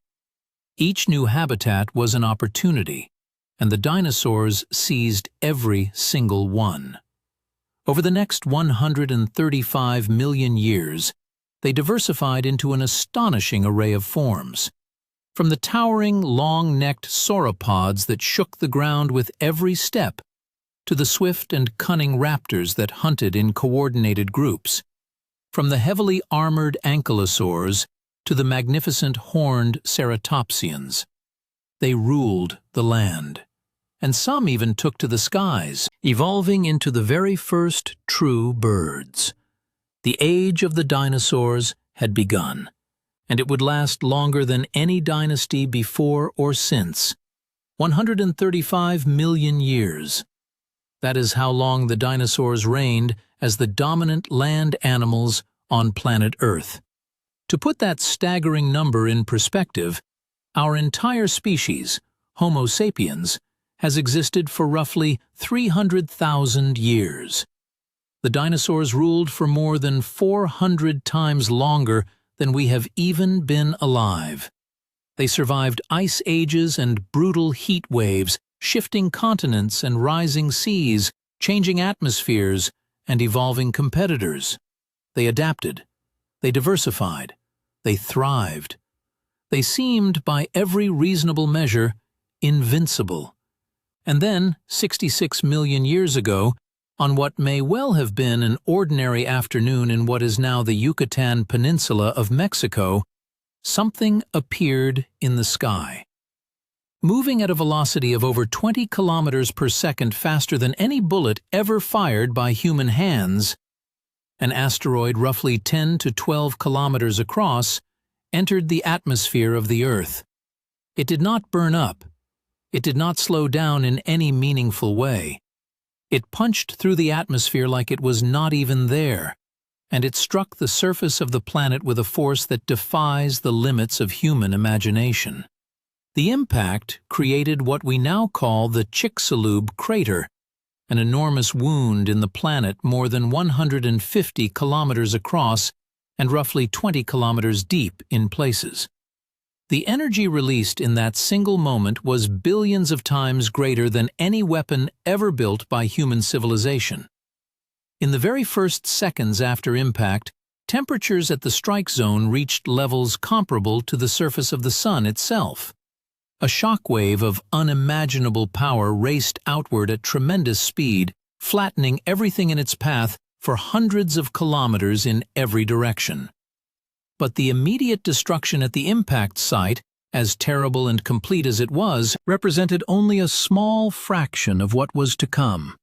Each new habitat was an opportunity, and the dinosaurs seized every single one. Over the next 135 million years, they diversified into an astonishing array of forms. From the towering, long-necked sauropods that shook the ground with every step, to the swift and cunning raptors that hunted in coordinated groups. From the heavily armored ankylosaurs to the magnificent horned ceratopsians. They ruled the land, and some even took to the skies, evolving into the very first true birds. The age of the dinosaurs had begun, and it would last longer than any dynasty before or since. 135 million years. That is how long the dinosaurs reigned as the dominant land animals on planet Earth. To put that staggering number in perspective, our entire species, Homo sapiens, has existed for roughly 300,000 years. The dinosaurs ruled for more than 400 times longer than we have even been alive. They survived ice ages and brutal heat waves, shifting continents and rising seas, changing atmospheres, and evolving competitors. They adapted. They diversified. They thrived. They seemed, by every reasonable measure, invincible. And then, 66 million years ago, on what may well have been an ordinary afternoon in what is now the Yucatan Peninsula of Mexico, something appeared in the sky. Moving at a velocity of over 20 kilometers per second faster than any bullet ever fired by human hands, an asteroid roughly 10 to 12 kilometers across entered the atmosphere of the Earth. It did not burn up. It did not slow down in any meaningful way. It punched through the atmosphere like it was not even there, and it struck the surface of the planet with a force that defies the limits of human imagination. The impact created what we now call the Chicxulub crater, an enormous wound in the planet more than 150 kilometers across and roughly 20 kilometers deep in places. The energy released in that single moment was billions of times greater than any weapon ever built by human civilization. In the very first seconds after impact, temperatures at the strike zone reached levels comparable to the surface of the Sun itself. A shockwave of unimaginable power raced outward at tremendous speed, flattening everything in its path for hundreds of kilometers in every direction. But the immediate destruction at the impact site, as terrible and complete as it was, represented only a small fraction of what was to come.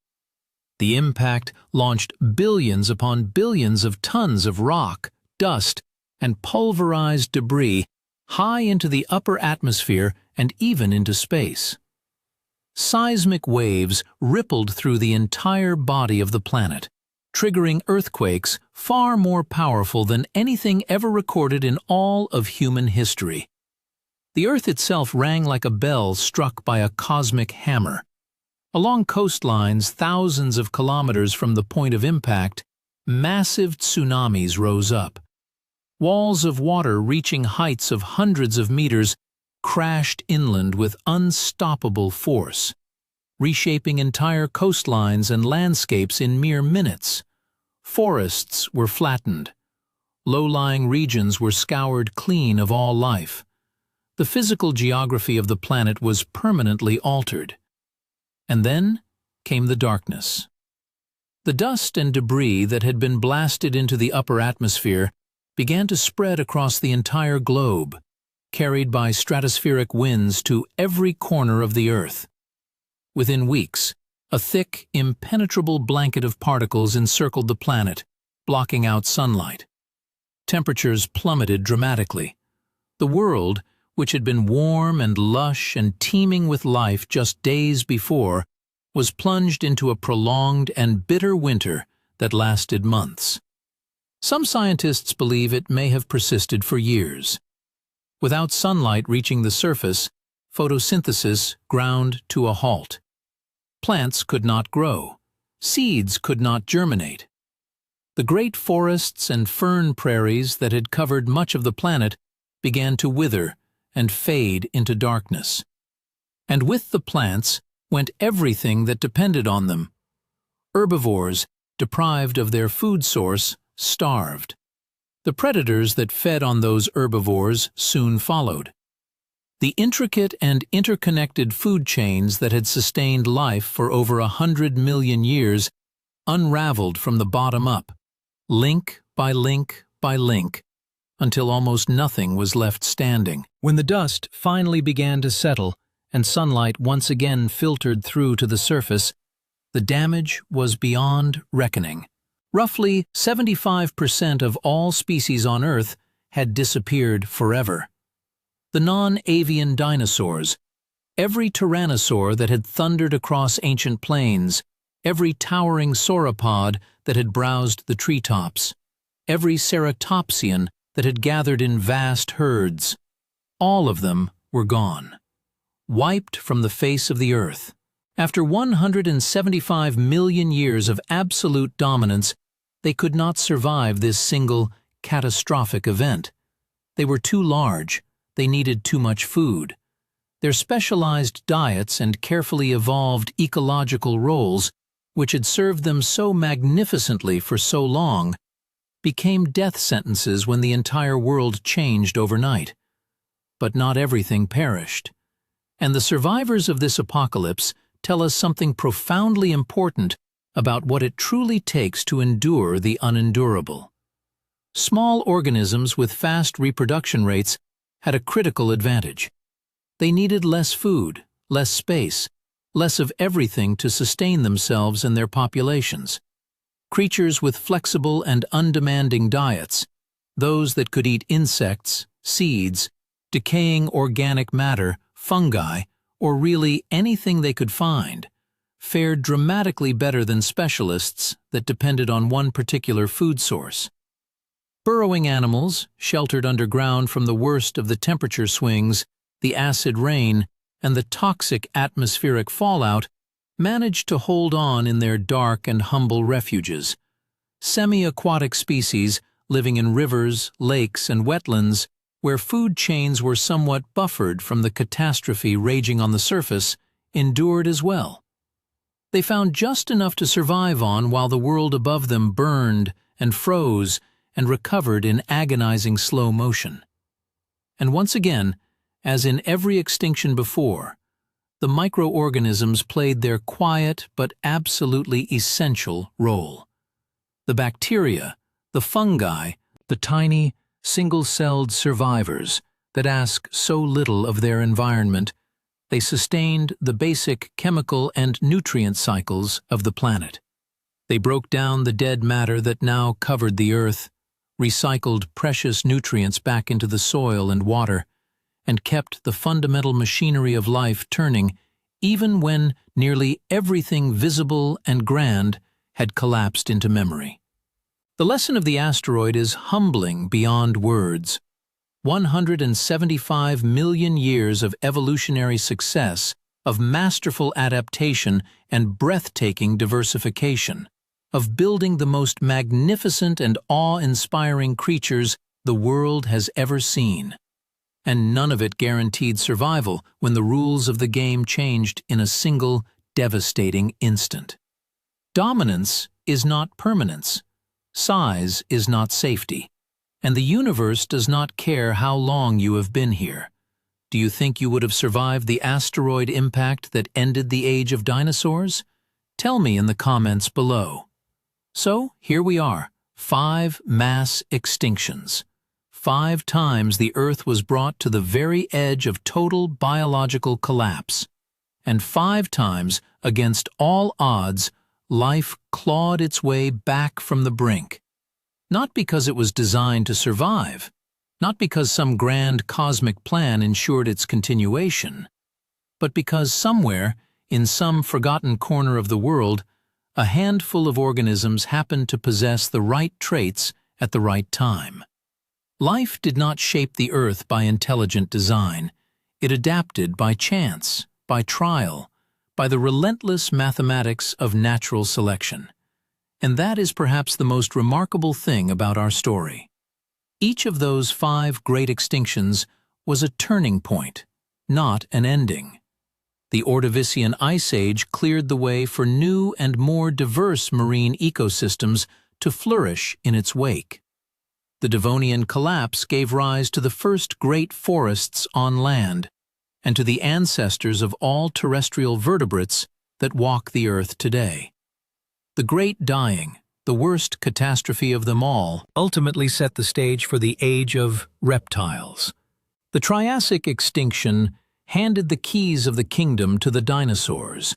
The impact launched billions upon billions of tons of rock, dust, and pulverized debris high into the upper atmosphere and even into space. Seismic waves rippled through the entire body of the planet, triggering earthquakes far more powerful than anything ever recorded in all of human history. The Earth itself rang like a bell struck by a cosmic hammer. Along coastlines thousands of kilometers from the point of impact, massive tsunamis rose up. Walls of water reaching heights of hundreds of meters crashed inland with unstoppable force, reshaping entire coastlines and landscapes in mere minutes. Forests were flattened. Low-lying regions were scoured clean of all life. The physical geography of the planet was permanently altered. And then came the darkness. The dust and debris that had been blasted into the upper atmosphere began to spread across the entire globe, carried by stratospheric winds to every corner of the Earth. Within weeks, a thick, impenetrable blanket of particles encircled the planet, blocking out sunlight. Temperatures plummeted dramatically. The world, which had been warm and lush and teeming with life just days before, was plunged into a prolonged and bitter winter that lasted months. Some scientists believe it may have persisted for years. Without sunlight reaching the surface, photosynthesis ground to a halt. Plants could not grow. Seeds could not germinate. The great forests and fern prairies that had covered much of the planet began to wither and fade into darkness. And with the plants went everything that depended on them. Herbivores, deprived of their food source, starved. The predators that fed on those herbivores soon followed. The intricate and interconnected food chains that had sustained life for over 100 million years unraveled from the bottom up, link by link by link, until almost nothing was left standing. When the dust finally began to settle and sunlight once again filtered through to the surface, the damage was beyond reckoning. Roughly 75% of all species on Earth had disappeared forever. The non-avian dinosaurs, every tyrannosaur that had thundered across ancient plains, every towering sauropod that had browsed the treetops, every ceratopsian that had gathered in vast herds, all of them were gone, wiped from the face of the Earth. After 175 million years of absolute dominance, they could not survive this single, catastrophic event. They were too large. They needed too much food. Their specialized diets and carefully evolved ecological roles, which had served them so magnificently for so long, became death sentences when the entire world changed overnight. But not everything perished. And the survivors of this apocalypse tell us something profoundly important about what it truly takes to endure the unendurable. Small organisms with fast reproduction rates had a critical advantage. They needed less food, less space, less of everything to sustain themselves and their populations. Creatures with flexible and undemanding diets, those that could eat insects, seeds, decaying organic matter, fungi, or really anything they could find, fared dramatically better than specialists that depended on one particular food source. Burrowing animals, sheltered underground from the worst of the temperature swings, the acid rain, and the toxic atmospheric fallout, managed to hold on in their dark and humble refuges. Semi-aquatic species living in rivers, lakes, and wetlands, where food chains were somewhat buffered from the catastrophe raging on the surface, endured as well. They found just enough to survive on while the world above them burned and froze and recovered in agonizing slow motion. And once again, as in every extinction before, the microorganisms played their quiet but absolutely essential role. The bacteria, the fungi, the tiny, single-celled survivors that ask so little of their environment, they sustained the basic chemical and nutrient cycles of the planet. They broke down the dead matter that now covered the earth, recycled precious nutrients back into the soil and water, and kept the fundamental machinery of life turning even when nearly everything visible and grand had collapsed into memory. The lesson of the asteroid is humbling beyond words. 175 million years of evolutionary success, of masterful adaptation and breathtaking diversification, of building the most magnificent and awe-inspiring creatures the world has ever seen. And none of it guaranteed survival when the rules of the game changed in a single, devastating instant. Dominance is not permanence. Size is not safety. And the universe does not care how long you have been here. Do you think you would have survived the asteroid impact that ended the age of dinosaurs? Tell me in the comments below. So, here we are, 5 mass extinctions. 5 times the Earth was brought to the very edge of total biological collapse. And 5 times, against all odds, life clawed its way back from the brink. Not because it was designed to survive, not because some grand cosmic plan ensured its continuation, but because somewhere, in some forgotten corner of the world, a handful of organisms happened to possess the right traits at the right time. Life did not shape the Earth by intelligent design. It adapted by chance, by trial, by the relentless mathematics of natural selection. And that is perhaps the most remarkable thing about our story. Each of those 5 great extinctions was a turning point, not an ending. The Ordovician Ice Age cleared the way for new and more diverse marine ecosystems to flourish in its wake. The Devonian collapse gave rise to the first great forests on land, and to the ancestors of all terrestrial vertebrates that walk the earth today. The Great Dying, the worst catastrophe of them all, ultimately set the stage for the age of reptiles. The Triassic extinction handed the keys of the kingdom to the dinosaurs,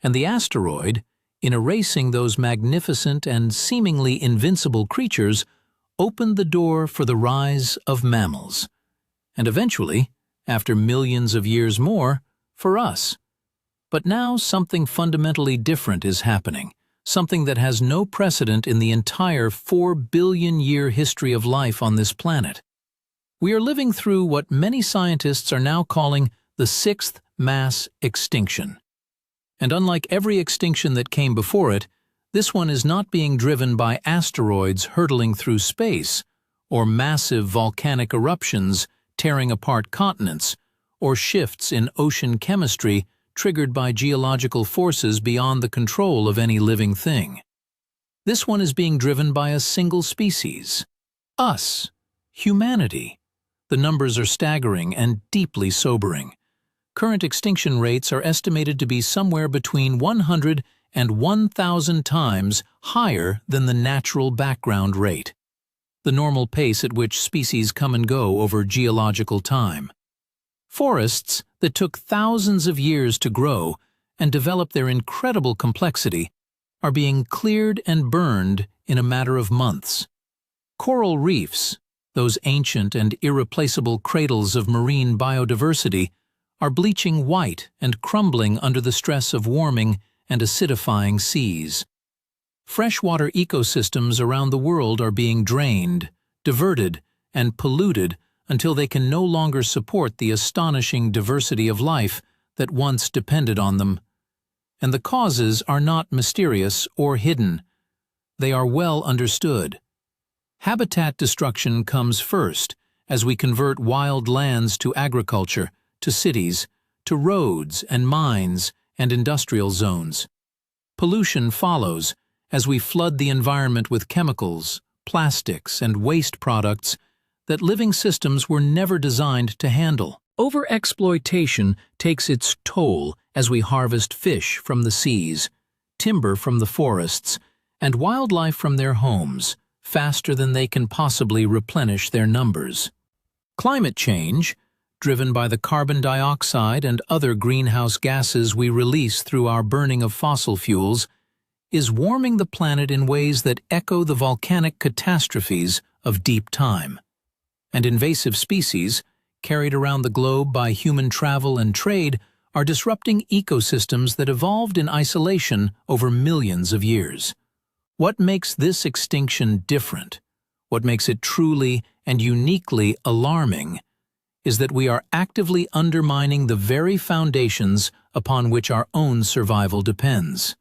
and the asteroid, in erasing those magnificent and seemingly invincible creatures, opened the door for the rise of mammals, and eventually, after millions of years more, for us. But now something fundamentally different is happening, something that has no precedent in the entire 4-billion-year history of life on this planet. We are living through what many scientists are now calling the 6th mass extinction. And unlike every extinction that came before it, this one is not being driven by asteroids hurtling through space, or massive volcanic eruptions tearing apart continents, or shifts in ocean chemistry triggered by geological forces beyond the control of any living thing. This one is being driven by a single species. Us. Humanity. The numbers are staggering and deeply sobering. Current extinction rates are estimated to be somewhere between 100 and 1,000 times higher than the natural background rate, the normal pace at which species come and go over geological time. Forests that took thousands of years to grow and develop their incredible complexity are being cleared and burned in a matter of months. Coral reefs, those ancient and irreplaceable cradles of marine biodiversity, are bleaching white and crumbling under the stress of warming and acidifying seas. Freshwater ecosystems around the world are being drained, diverted, and polluted until they can no longer support the astonishing diversity of life that once depended on them. And the causes are not mysterious or hidden. They are well understood. Habitat destruction comes first as we convert wild lands to agriculture, to cities, to roads and mines and industrial zones. Pollution follows as we flood the environment with chemicals, plastics, and waste products that living systems were never designed to handle. Overexploitation takes its toll as we harvest fish from the seas, timber from the forests, and wildlife from their homes, faster than they can possibly replenish their numbers. Climate change, driven by the carbon dioxide and other greenhouse gases we release through our burning of fossil fuels, is warming the planet in ways that echo the volcanic catastrophes of deep time. And invasive species, carried around the globe by human travel and trade, are disrupting ecosystems that evolved in isolation over millions of years. What makes this extinction different, what makes it truly and uniquely alarming, is that we are actively undermining the very foundations upon which our own survival depends.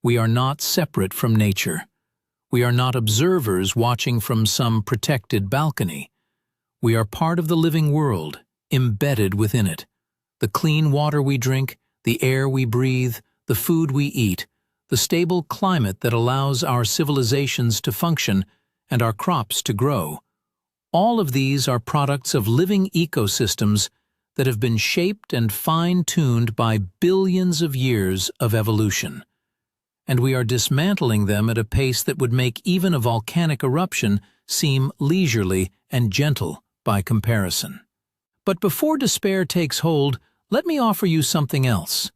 We are not separate from nature. We are not observers watching from some protected balcony. We are part of the living world, embedded within it. The clean water we drink, the air we breathe, the food we eat, the stable climate that allows our civilizations to function and our crops to grow. All of these are products of living ecosystems that have been shaped and fine-tuned by billions of years of evolution. And we are dismantling them at a pace that would make even a volcanic eruption seem leisurely and gentle by comparison. But before despair takes hold, let me offer you something else.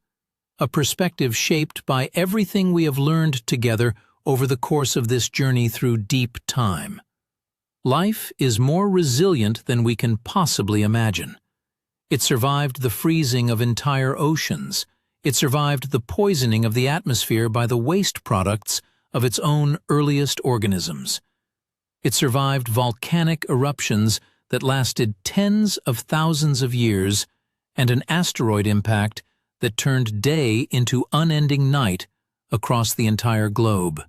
A perspective shaped by everything we have learned together over the course of this journey through deep time. Life is more resilient than we can possibly imagine. It survived the freezing of entire oceans. It survived the poisoning of the atmosphere by the waste products of its own earliest organisms. It survived volcanic eruptions that lasted tens of thousands of years and an asteroid impact that turned day into unending night across the entire globe.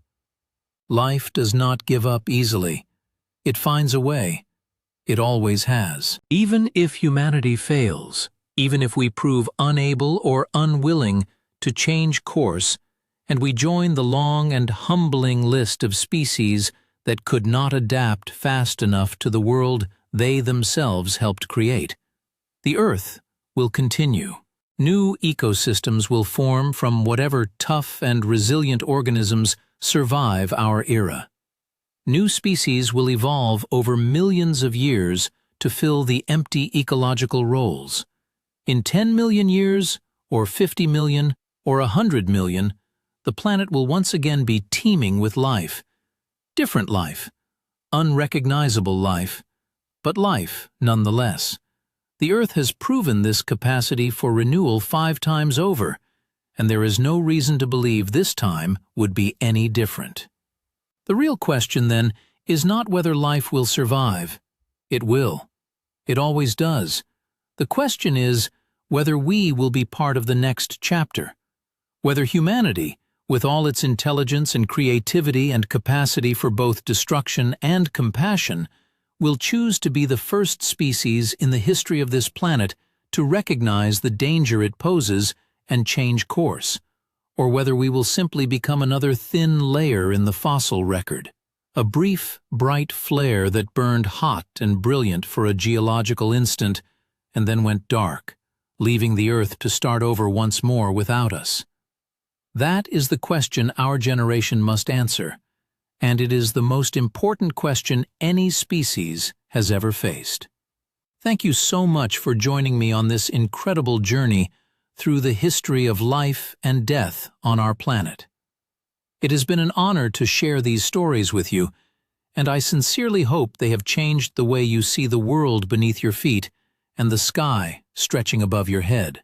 Life does not give up easily. It finds a way. It always has. Even if humanity fails, even if we prove unable or unwilling to change course, and we join the long and humbling list of species that could not adapt fast enough to the world they themselves helped create, the Earth will continue. New ecosystems will form from whatever tough and resilient organisms survive our era. New species will evolve over millions of years to fill the empty ecological roles. In 10 million years, or 50 million, or 100 million, the planet will once again be teeming with life. Different life, unrecognizable life, but life nonetheless. The Earth has proven this capacity for renewal 5 times over, and there is no reason to believe this time would be any different. The real question, then, is not whether life will survive. It will. It always does. The question is whether we will be part of the next chapter. Whether humanity, with all its intelligence and creativity and capacity for both destruction and compassion, will choose to be the first species in the history of this planet to recognize the danger it poses and change course, or whether we will simply become another thin layer in the fossil record, a brief, bright flare that burned hot and brilliant for a geological instant and then went dark, leaving the Earth to start over once more without us. That is the question our generation must answer, and it is the most important question any species has ever faced. Thank you so much for joining me on this incredible journey through the history of life and death on our planet. It has been an honor to share these stories with you, and I sincerely hope they have changed the way you see the world beneath your feet and the sky stretching above your head.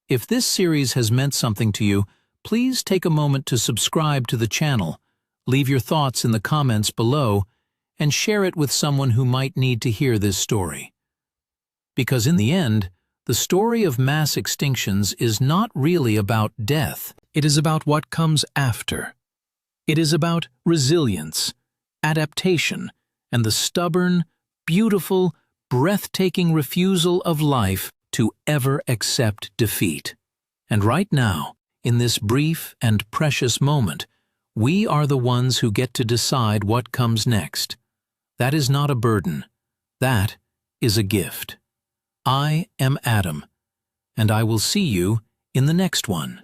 If this series has meant something to you, please take a moment to subscribe to the channel, leave your thoughts in the comments below, and share it with someone who might need to hear this story. Because in the end, the story of mass extinctions is not really about death. It is about what comes after. It is about resilience, adaptation, and the stubborn, beautiful, breathtaking refusal of life to ever accept defeat. And right now, in this brief and precious moment, we are the ones who get to decide what comes next. That is not a burden. That is a gift. I am Adam, and I will see you in the next one.